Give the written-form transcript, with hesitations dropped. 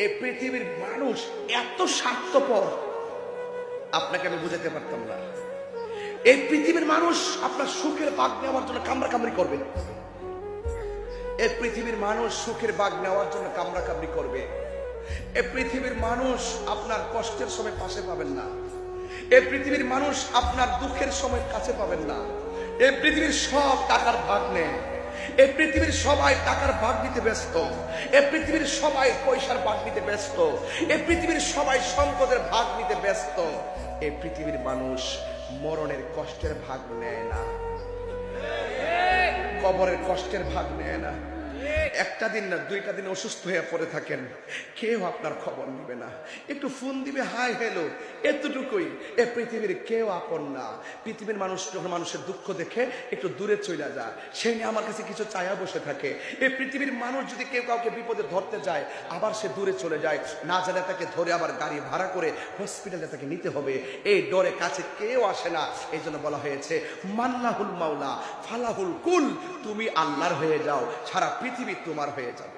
এই পৃথিবীর মানুষ এত স্বার্থপর, আপনাকে আমি বুঝাতে পারতাম না। এই পৃথিবীর মানুষ আপনার সুখের ভাগ নেওয়ার জন্য কামড়াকামড়ি করবে। এই পৃথিবীর মানুষ সুখের ভাগ নেওয়ার জন্য কামড়াকামড়ি করবে। এই পৃথিবীর মানুষ আপনার কষ্টের সময় পাশে পাবেন না। এই পৃথিবীর মানুষ আপনার দুঃখের সময় কাছে পাবেন না। এই পৃথিবীর সব টাকার ভাগ নেয়। এই পৃথিবীর সবাই টাকার ভাগ নিতে ব্যস্ত। এই পৃথিবীর সবাই পয়সার ভাগ নিতে ব্যস্ত। এই পৃথিবীর সবাই সম্পদের ভাগ নিতে ব্যস্ত। এই পৃথিবীর মানুষ মরণের কষ্টের ভাগ নেয় না, কবরের কষ্টের ভাগ নেয় না। একটা দিন না দুইটা দিন অসুস্থ হয়ে পড়ে থাকেন, কেউ আপনার খবর নিবে না, একটু ফোন দিবে হাই হ্যালো, এতটুকুই। এ পৃথিবীর কেউ আপন না। পৃথিবীর মানুষ যখন মানুষের দুঃখ দেখে একটু দূরে চলে যায়, সে নিয়ে আমার কাছে কিছু চায়া বসে থাকে। এই পৃথিবীর মানুষ যদি কেউ কাউকে বিপদে ধরতে যায়, আবার সে দূরে চলে যায়, না জানে তাকে ধরে আবার গাড়ি ভাড়া করে হসপিটালে তাকে নিতে হবে। এই ডরে কাছে কেউ আসে না। এই জন্য বলা হয়েছে মাল্লাহুল মাওলা ফালাহুল কুল, তুমি আল্লাহর হয়ে যাও, সারা পৃথিবী তোমার হয়ে যাবে।